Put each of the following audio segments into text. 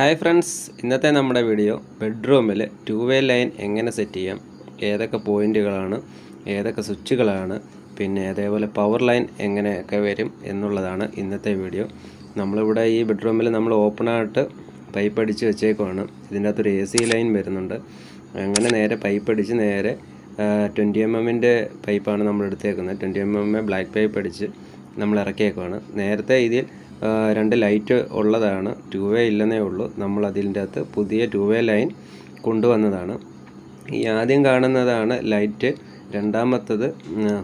Hi friends, ഇന്നത്തെ നമ്മുടെ video ബെഡ്റൂമിൽ ടു വേ ലൈൻ എങ്ങനെ സെറ്റ് ചെയ്യാം, ഏതൊക്കെ പോയിൻറ്റുകളാണ്, ഏതൊക്കെ സ്വിച്ചുകളാണ്, പിന്നെ അതേപോലെ പവർ ലൈൻ എങ്ങനെയൊക്കെ വരും എന്നുള്ളതാണ് ഇന്നത്തെ വീഡിയോ. നമ്മളിവിടെ ഈ ബെഡ്റൂമിൽ നമ്മൾ ഓപ്പണായിട്ട് പൈപ്പ് അടിച്ച് വെച്ചേക്കുവാണ്. ഇതിൻ്റെ അകത്തൊരു AC ലൈൻ വരുന്നുണ്ട്. അങ്ങനെ നേരെ പൈപ്പ് അടിച്ച് നേരെ 20 mm പൈപ്പാണ് നമ്മൾ എടുത്തേക്കുന്നത്. 20 mm ബ്ലാക്ക് പൈപ്പ് അടിച്ച് നമ്മൾ ഇറക്കിയേക്കുവാണ്. നേരത്തെ ഇതിൽ 2 ലൈറ്റ് ഉള്ളതാണ്, 2 വേ ഇല്ലെന്നേ ഉള്ളൂ. നമ്മൾ അതിൻ്റെ അകത്ത് പുതിയ 2 വേ ലൈൻ കൊണ്ടുവന്നതാണ്. ഈ ആദ്യം കാണുന്നതാണ് ലൈറ്റ്, രണ്ടാമത്തത്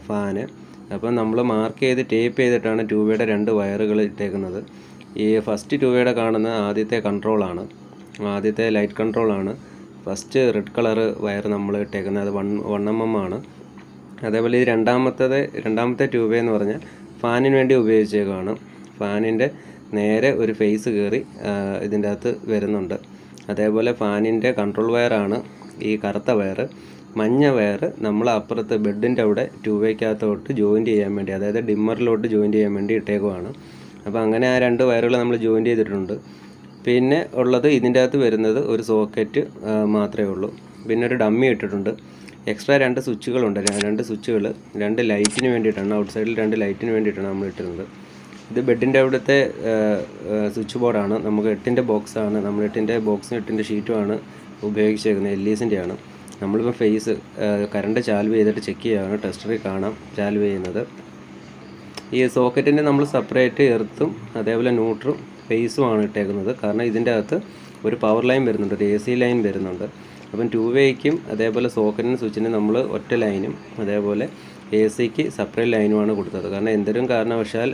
ഫാന്. അപ്പം നമ്മൾ മാർക്ക് ചെയ്ത് ടേപ്പ് ചെയ്തിട്ടാണ് 2 വേയുടെ 2 വയറുകൾ ഇട്ടേക്കുന്നത്. ഈ ഫസ്റ്റ് 2 വേയുടെ കാണുന്ന ആദ്യത്തെ കൺട്രോളാണ്, ആദ്യത്തെ ലൈറ്റ് കൺട്രോളാണ്. ഫസ്റ്റ് റെഡ് കളർ വയർ നമ്മൾ ഇട്ടേക്കുന്നത്, അത് 1 mm ആണ്. അതേപോലെ ഈ രണ്ടാമത്തെ 2 വേ എന്ന് പറഞ്ഞാൽ ഫാനിന് വേണ്ടി ഉപയോഗിച്ചേക്കാണ്. ഫാനിൻ്റെ നേരെ ഒരു ഫേസ് കയറി ഇതിൻ്റെ അകത്ത് വരുന്നുണ്ട്. അതേപോലെ ഫാനിൻ്റെ കൺട്രോൾ വയറാണ് ഈ കറുത്ത വയർ. മഞ്ഞ വയർ നമ്മൾ അപ്പുറത്ത് ബെഡിൻ്റെ അവിടെ 2 വേക്കകത്തോട്ട് ജോയിൻറ്റ് ചെയ്യാൻ വേണ്ടി, അതായത് ഡിമ്മറിലോട്ട് ജോയിൻറ്റ് ചെയ്യാൻ വേണ്ടി ഇട്ടേക്കുവാണ്. അപ്പോൾ അങ്ങനെ ആ 2 വയറുകൾ നമ്മൾ ജോയിൻറ്റ് ചെയ്തിട്ടുണ്ട്. പിന്നെ ഉള്ളത് ഇതിൻ്റെ അകത്ത് വരുന്നത് ഒരു സോക്കറ്റ് മാത്രമേ ഉള്ളൂ. പിന്നെ ഒരു ഡമ്മി ഇട്ടിട്ടുണ്ട്. എക്സ്ട്രാ 2 സ്വിച്ചുകളുണ്ട്. 2 സ്വിച്ചുകൾ 2 ലൈറ്റിന് വേണ്ടിയിട്ടാണ്, ഔട്ട് സൈഡിൽ 2 ലൈറ്റിന് വേണ്ടിയിട്ടാണ് നമ്മൾ ഇട്ടിരുന്നത്. ഇത് ബെഡിൻ്റെ അവിടുത്തെ സ്വിച്ച് ബോർഡാണ്. നമുക്ക് 8-ൻ്റെ ബോക്സാണ്, നമ്മൾ 8-ൻ്റെ ബോക്സും 8-ൻ്റെ ഷീറ്റുമാണ് ഉപയോഗിച്ചേക്കുന്നത്. LEസിൻ്റെ ആണ്. നമ്മളിപ്പോൾ ഫേസ് കറണ്ട് ചാൽവ് ചെയ്തിട്ട് ചെക്ക് ചെയ്യുകയാണ്. ടെസ്റ്ററിൽ കാണാം ചാൽവ് ചെയ്യുന്നത്. ഈ സോക്കറ്റിൻ്റെ നമ്മൾ സെപ്പറേറ്റ് എർത്തും അതേപോലെ ന്യൂട്രും ഫേസുമാണ് ഇട്ടേക്കുന്നത്. കാരണം ഇതിൻ്റെ അകത്ത് ഒരു പവർ ലൈൻ വരുന്നുണ്ട്, ഒരു AC ലൈൻ വരുന്നുണ്ട്. അപ്പം 2 വേക്കും അതേപോലെ സോക്കറ്റിനും സ്വിച്ചിനും നമ്മൾ ഒറ്റ ലൈനും അതേപോലെ AC-ക്ക് സെപ്പറേറ്റ് ലൈനുമാണ് കൊടുത്തത്. കാരണം എന്തെങ്കിലും കാരണവശാൽ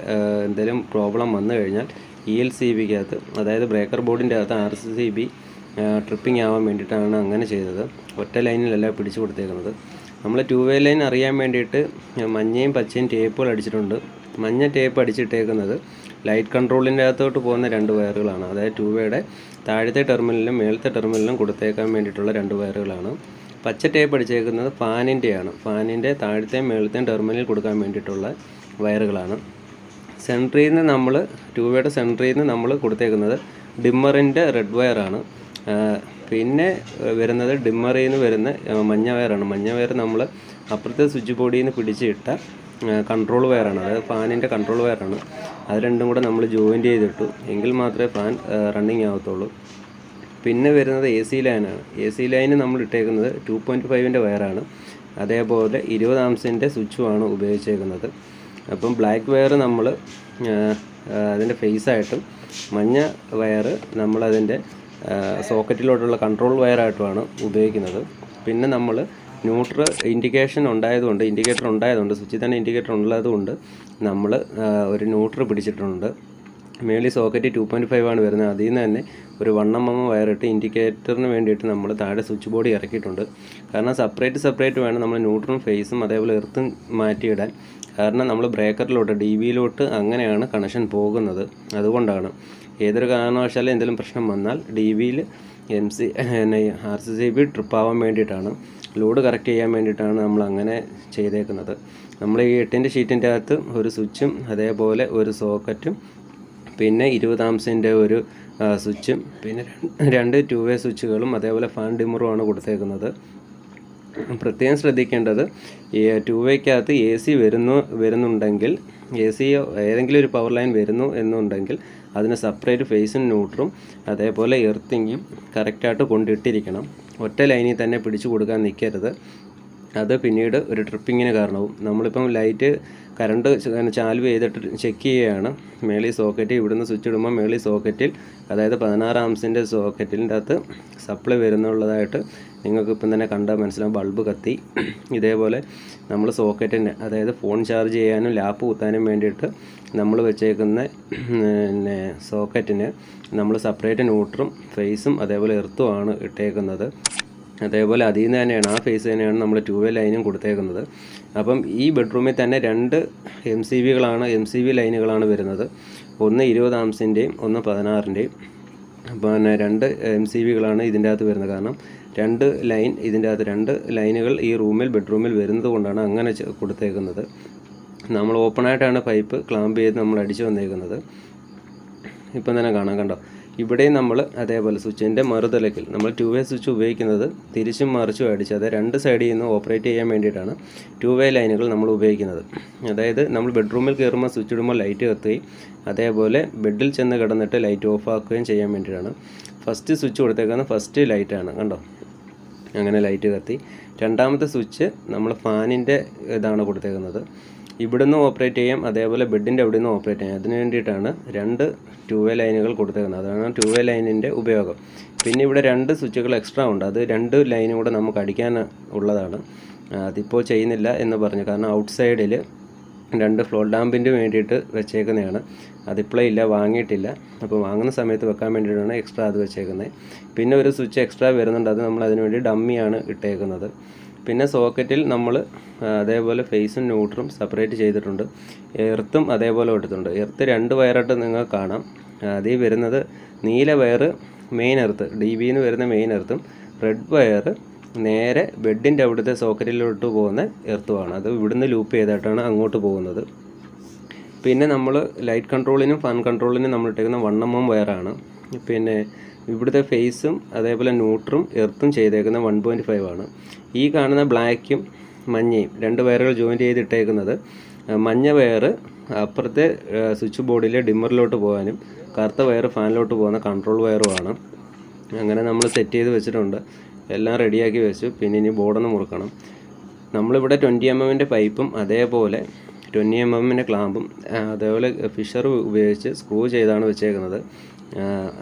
എന്തെങ്കിലും പ്രോബ്ലം വന്നു കഴിഞ്ഞാൽ ELCBക്കകത്ത്, അതായത് ബ്രേക്കർ ബോർഡിൻ്റെ അകത്ത് RCB ട്രിപ്പിംഗ് ആവാൻ വേണ്ടിയിട്ടാണ് അങ്ങനെ ചെയ്തത്. ഒറ്റ ലൈനിലല്ല പിടിച്ചു കൊടുത്തേക്കുന്നത്. നമ്മൾ 2 വേ ലൈൻ അറിയാൻ വേണ്ടിയിട്ട് മഞ്ഞയും പച്ചയും ടേപ്പുകൾ അടിച്ചിട്ടുണ്ട്. മഞ്ഞ ടേപ്പ് അടിച്ചിട്ടേക്കുന്നത് ലൈറ്റ് കൺട്രോളിൻ്റെ അകത്തോട്ട് പോകുന്ന 2 വയറുകളാണ്. അതായത് 2 വേയുടെ താഴത്തെ ടെർമിനലിലും മേളത്തെ ടെർമിനലിലും കൊടുത്തേക്കാൻ വേണ്ടിയിട്ടുള്ള 2 വയറുകളാണ്. പച്ച ടേപ്പ് അടിച്ചേക്കുന്നത് ഫാനിൻ്റെയാണ്. ഫാനിൻ്റെ താഴത്തെയും മേളത്തെയും ടെർമിനലിൽ കൊടുക്കാൻ വേണ്ടിയിട്ടുള്ള വയറുകളാണ്. സെൻട്രിൽ നിന്ന് നമ്മൾ 2 വേയുടെ സെൻട്രിൽ നിന്ന് നമ്മൾ കൊടുത്തേക്കുന്നത് ഡിമ്മറിൻ്റെ റെഡ് വയറാണ്. പിന്നെ വരുന്നത് ഡിമ്മറിൽ നിന്ന് വരുന്ന മഞ്ഞ വയറാണ്. മഞ്ഞ വയർ നമ്മൾ അപ്പുറത്തെ സ്വിച്ച് ബോർഡിൽ നിന്ന് പിടിച്ചിട്ട കൺട്രോൾ വയറാണ്, അതായത് ഫാനിൻ്റെ കൺട്രോൾ വയറാണ്. അത് രണ്ടും കൂടെ നമ്മൾ ജോയിൻറ്റ് ചെയ്തിട്ടു, എങ്കിൽ മാത്രമേ ഫാൻ റണ്ണിങ് ആവത്തുള്ളൂ. പിന്നെ വരുന്നത് AC ലൈനാണ്. AC ലൈന് നമ്മൾ ഇട്ടേക്കുന്നത് 2.5-ൻ്റെ വയറാണ്. അതേപോലെ 20 ആംസിൻ്റെ സ്വിച്ചുമാണ് ഉപയോഗിച്ചേക്കുന്നത്. അപ്പം ബ്ലാക്ക് വയർ നമ്മൾ അതിൻ്റെ ഫേസായിട്ടും മഞ്ഞ വയർ നമ്മളതിൻ്റെ സോക്കറ്റിലോട്ടുള്ള കൺട്രോൾ വയറായിട്ടുമാണ് ഉപയോഗിക്കുന്നത്. പിന്നെ നമ്മൾ ഇൻഡിക്കേറ്റർ ഉണ്ടായതുകൊണ്ട് സ്വിച്ചിൽ തന്നെ ഇൻഡിക്കേറ്റർ ഉള്ളതുകൊണ്ട് നമ്മൾ ഒരു ന്യൂട്രൽ പിടിച്ചിട്ടുണ്ട്. മേളിൽ സോക്കറ്റ് 2.5 ആണ് വരുന്നത്. അതിൽ നിന്ന് തന്നെ ഒരു 1 mm വയറിട്ട് ഇൻഡിക്കേറ്ററിന് വേണ്ടിയിട്ട് നമ്മൾ താഴെ സ്വിച്ച് ബോർഡ് ഇറക്കിയിട്ടുണ്ട്. കാരണം സെപ്പറേറ്റ് വേണം നമ്മൾ ന്യൂട്രലും ഫേസും അതേപോലെ എർത്തും മാറ്റിയിടാൻ. കാരണം നമ്മൾ ബ്രേക്കറിലോട്ട് DBയിലോട്ട് അങ്ങനെയാണ് കണക്ഷൻ പോകുന്നത്. അതുകൊണ്ടാണ് ഏതൊരു കാരണവശാലും എന്തെങ്കിലും പ്രശ്നം വന്നാൽ DBയിൽ RCB ട്രിപ്പ് ആവാൻ വേണ്ടിയിട്ടാണ്, ലോഡ് കറക്റ്റ് ചെയ്യാൻ വേണ്ടിയിട്ടാണ് നമ്മൾ അങ്ങനെ ചെയ്തേക്കുന്നത്. നമ്മൾ ഈ 8-ൻ്റെ ഷീറ്റിൻ്റെ അകത്ത് ഒരു സ്വിച്ചും അതേപോലെ ഒരു സോക്കറ്റും പിന്നെ 20 ആംസിൻ്റെ ഒരു സ്വിച്ചും പിന്നെ 2 2 വേ സ്വിച്ചുകളും അതേപോലെ ഫാൻ ഡിമ്മറുമാണ് കൊടുത്തേക്കുന്നത്. പ്രത്യേകം ശ്രദ്ധിക്കേണ്ടത്, ഈ 2 വേക്കകത്ത് AC വരുന്നുണ്ടെങ്കിൽ, AC ഏതെങ്കിലും ഒരു പവർ ലൈൻ വരുന്നു എന്നുണ്ടെങ്കിൽ അതിന് സെപ്പറേറ്റ് ഫേസും ന്യൂട്രും അതേപോലെ എർത്തിങ്ങും കറക്റ്റായിട്ട് കൊണ്ടിട്ടിരിക്കണം. ഒറ്റ ലൈനിൽ തന്നെ പിടിച്ചു കൊടുക്കാൻ നിൽക്കരുത്. അത് പിന്നീട് ഒരു ട്രിപ്പിങ്ങിന് കാരണവും. നമ്മളിപ്പം ലൈറ്റ് കറണ്ട് ചാൽവ് ചെയ്തിട്ട് ചെക്ക് ചെയ്യുകയാണ്. മേളിൽ സോക്കറ്റ് ഇവിടുന്ന് സ്വിച്ച് ഇടുമ്പോൾ മേളിൽ സോക്കറ്റിൽ, അതായത് 16 ആംസിൻ്റെ സോക്കറ്റിൻ്റെ അകത്ത് സപ്ലൈ വരുന്നുള്ളതായിട്ട് നിങ്ങൾക്ക് ഇപ്പം തന്നെ കണ്ടാൽ മനസ്സിലാവും. ബൾബ് കത്തി. ഇതേപോലെ നമ്മൾ സോക്കറ്റിന്, അതായത് ഫോൺ ചാർജ് ചെയ്യാനും ലാപ്പ് കുത്താനും വേണ്ടിയിട്ട് നമ്മൾ വെച്ചേക്കുന്ന പിന്നെ സോക്കറ്റിന് നമ്മൾ സെപ്പറേറ്റ് ന്യൂട്രും ഫേസും അതേപോലെ എർത്തുമാണ് ഇട്ടേക്കുന്നത്. അതേപോലെ അതിൽ നിന്ന് തന്നെയാണ്, ആ ഫേസ് തന്നെയാണ് നമ്മൾ 2 വേ ലൈനും കൊടുത്തേക്കുന്നത്. അപ്പം ഈ ബെഡ്റൂമിൽ തന്നെ 2 MCB ലൈനുകളാണ് വരുന്നത്. ഒന്ന് 20 ആംസിൻ്റെയും ഒന്ന് 16-ൻ്റെയും. പിന്നെ 2 MCBകളാണ് ഇതിൻ്റെ അകത്ത് വരുന്നത്. കാരണം 2 ലൈൻ ഇതിൻ്റെ അകത്ത് 2 ലൈനുകൾ ഈ ബെഡ്റൂമിൽ വരുന്നത് കൊണ്ടാണ് അങ്ങനെ കൊടുത്തേക്കുന്നത്. നമ്മൾ ഓപ്പണായിട്ടാണ് പൈപ്പ് ക്ലാമ്പ് ചെയ്ത് നമ്മൾ അടിച്ചു വന്നേക്കുന്നത്. ഇപ്പം തന്നെ കാണാം, കണ്ടോ? ഇവിടെയും നമ്മൾ അതേപോലെ സ്വിച്ചിൻ്റെ മറുതലക്കിൽ നമ്മൾ 2-വേ സ്വിച്ച് ഉപയോഗിക്കുന്നത് തിരിച്ചും മറിച്ചും അടിച്ച്, അതായത് രണ്ട് സൈഡിൽ നിന്ന് ഓപ്പറേറ്റ് ചെയ്യാൻ വേണ്ടിയിട്ടാണ് 2-വേ ലൈനുകൾ നമ്മൾ ഉപയോഗിക്കുന്നത്. അതായത് നമ്മൾ ബെഡ്റൂമിൽ കയറുമ്പോൾ സ്വിച്ച് ഇടുമ്പോൾ ലൈറ്റ് കത്തുകയും അതേപോലെ ബെഡിൽ ചെന്ന് കിടന്നിട്ട് ലൈറ്റ് ഓഫ് ആക്കുകയും ചെയ്യാൻ വേണ്ടിയിട്ടാണ്. ഫസ്റ്റ് സ്വിച്ച് കൊടുത്തേക്കുന്നത് ഫസ്റ്റ് ലൈറ്റാണ്, കണ്ടോ, അങ്ങനെ ലൈറ്റ് കത്തി. രണ്ടാമത്തെ സ്വിച്ച് നമ്മൾ ഫാനിൻ്റെ ഇതാണ് കൊടുത്തേക്കുന്നത്. ഇവിടുന്ന് ഓപ്പറേറ്റ് ചെയ്യാം, അതേപോലെ ബെഡിൻ്റെ അവിടെ നിന്ന് ഓപ്പറേറ്റ് ചെയ്യാം. അതിന് വേണ്ടിയിട്ടാണ് രണ്ട് 2-വേ ലൈനുകൾ കൊടുത്തേക്കുന്നത്. അതാണ് 2-വേ ലൈനിൻ്റെ ഉപയോഗം. പിന്നെ ഇവിടെ രണ്ട് സ്വിച്ചുകൾ എക്സ്ട്രാ ഉണ്ട്, അത് രണ്ട് ലൈനും കൂടെ നമുക്ക് അടിക്കാൻ ഉള്ളതാണ്. അതിപ്പോൾ ചെയ്യുന്നില്ല എന്ന് പറഞ്ഞു, കാരണം ഔട്ട് സൈഡിൽ രണ്ട് ഫ്ലോർ ലാമ്പിന് വേണ്ടിയിട്ട് വെച്ചേക്കുന്നതാണ്. അതിപ്പോഴേ ഇല്ല, വാങ്ങിയിട്ടില്ല. അപ്പോൾ വാങ്ങുന്ന സമയത്ത് വെക്കാൻ വേണ്ടിയിട്ടാണ് എക്സ്ട്രാ അത് വെച്ചേക്കുന്നത്. പിന്നെ ഒരു സ്വിച്ച് എക്സ്ട്രാ വരുന്നുണ്ട്, അത് നമ്മൾ അതിന് വേണ്ടി ഡമ്മിയാണ് ഇട്ടേക്കുന്നത്. പിന്നെ സോക്കറ്റിൽ നമ്മൾ അതേപോലെ ഫേസും ന്യൂട്രും സെപ്പറേറ്റ് ചെയ്തിട്ടുണ്ട്. എർത്തും അതേപോലെ എടുത്തിട്ടുണ്ട്. എർത്ത് 2 വയറായിട്ട് നിങ്ങൾക്ക് കാണാം. അതിൽ വരുന്നത് നീല വയർ മെയിൻ എർത്ത്, DBന്ന് വരുന്ന മെയിൻ എർത്തും, റെഡ് വയർ നേരെ ബെഡിൻ്റെ അവിടുത്തെ സോക്കറ്റിലോട്ട് പോകുന്ന എർത്തുമാണ്. അത് ഇവിടുന്ന് ലൂപ്പ് ചെയ്തിട്ടാണ് അങ്ങോട്ട് പോകുന്നത്. പിന്നെ നമ്മൾ ലൈറ്റ് കൺട്രോളിനും ഫാൻ കൺട്രോളിനും നമ്മൾ ഇട്ടേക്കുന്ന 1mm വയറാണ്. പിന്നെ ഇവിടുത്തെ ഫേസും അതേപോലെ ന്യൂട്രും എർത്തും ചെയ്തേക്കുന്ന 1.5 ആണ്. ഈ കാണുന്ന ബ്ലാക്കും മഞ്ഞയും 2 വയറുകൾ ജോയിൻറ്റ് ചെയ്തിട്ടേക്കുന്നത്, മഞ്ഞ വയർ അപ്പുറത്തെ സ്വിച്ച് ബോർഡിലെ ഡിമ്മറിലോട്ട് പോകാനും കറുത്ത വയർ ഫാനിലോട്ട് പോകുന്ന കൺട്രോൾ വയറുമാണ്. അങ്ങനെ നമ്മൾ സെറ്റ് ചെയ്ത് വെച്ചിട്ടുണ്ട്, എല്ലാം റെഡിയാക്കി വെച്ചു. പിന്നെ ഇനി ബോർഡൊന്ന് മുറുക്കണം. നമ്മളിവിടെ 20mm പൈപ്പും അതേപോലെ 20mm ക്ലാമ്പും അതേപോലെ ഫിഷർ ഉപയോഗിച്ച് സ്ക്രൂ ചെയ്താണ് വെച്ചേക്കുന്നത്.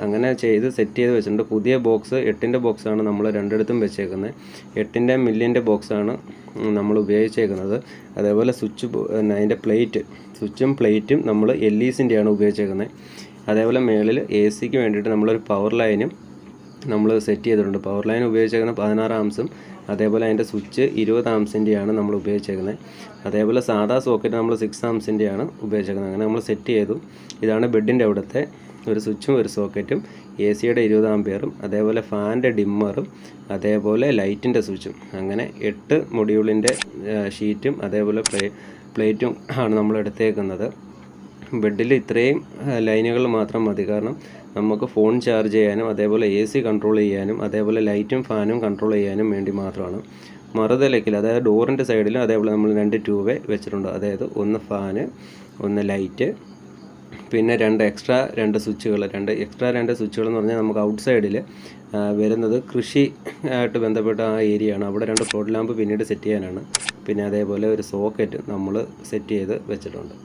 അങ്ങനെ ചെയ്ത് സെറ്റ് ചെയ്ത് വെച്ചിട്ടുണ്ട്. പുതിയ ബോക്സ് 8-ൻ്റെ ബോക്സാണ് നമ്മൾ രണ്ടിടത്തും വെച്ചേക്കുന്നത്. 8-ൻ്റെ മില്ലിൻ്റെ ബോക്സാണ് നമ്മൾ ഉപയോഗിച്ചേക്കുന്നത്. അതേപോലെ അതിൻ്റെ സ്വിച്ചും പ്ലേറ്റും നമ്മൾ LEസിൻ്റെയാണ് ഉപയോഗിച്ചേക്കുന്നത്. അതേപോലെ മേളിൽ AC-ക്ക് വേണ്ടിയിട്ട് നമ്മളൊരു പവർ ലൈനും നമ്മൾ സെറ്റ് ചെയ്തിട്ടുണ്ട്. പവർ ലൈൻ ഉപയോഗിച്ചേക്കുന്നത് 16 ആംസും അതേപോലെ അതിൻ്റെ സ്വിച്ച് 20 ആംസിൻ്റെയാണ് നമ്മൾ ഉപയോഗിച്ചേക്കുന്നത്. അതേപോലെ സാധാ സോക്കറ്റ് നമ്മൾ 6 ആംസിൻ്റെയാണ് ഉപയോഗിച്ചേക്കുന്നത്. അങ്ങനെ നമ്മൾ സെറ്റ് ചെയ്തു. ഇതാണ് ബെഡിൻ്റെ അവിടുത്തെ ഒരു സ്വിച്ചും ഒരു സോക്കറ്റും, AC-യുടെ 20 ആംപിയറും അതേപോലെ ഫാനിൻ്റെ ഡിമ്മറും അതേപോലെ ലൈറ്റിൻ്റെ സ്വിച്ചും. അങ്ങനെ 8 മൊഡ്യൂളിൻ്റെ ഷീറ്റും അതേപോലെ പ്ലേറ്റും ആണ് നമ്മൾ എടുത്തേക്കുന്നത്. ബെഡിൽ ഇത്രയും ലൈനുകൾ മാത്രം മതി, കാരണം നമുക്ക് ഫോൺ ചാർജ് ചെയ്യാനും അതേപോലെ AC കൺട്രോൾ ചെയ്യാനും അതേപോലെ ലൈറ്റും ഫാനും കൺട്രോൾ ചെയ്യാനും വേണ്ടി മാത്രമാണ്. മറുതലക്കിൽ, അതായത് ഡോറിൻ്റെ സൈഡിലും അതേപോലെ നമ്മൾ 2 2-വേ വെച്ചിട്ടുണ്ട്. അതായത് ഒന്ന് ഫാന്, ഒന്ന് ലൈറ്റ്, പിന്നെ 2 എക്സ്ട്രാ സ്വിച്ചുകൾ എന്ന് പറഞ്ഞാൽ നമുക്ക് ഔട്ട് സൈഡിൽ വരുന്നത് കൃഷി ആയിട്ട് ബന്ധപ്പെട്ട ആ ഏരിയയാണ്. അവിടെ 2 ഫ്ലോർ ലാമ്പ് പിന്നീട് സെറ്റ് ചെയ്യാനാണ്. പിന്നെ അതേപോലെ ഒരു സോക്കറ്റ് നമ്മൾ സെറ്റ് ചെയ്ത് വെച്ചിട്ടുണ്ട്.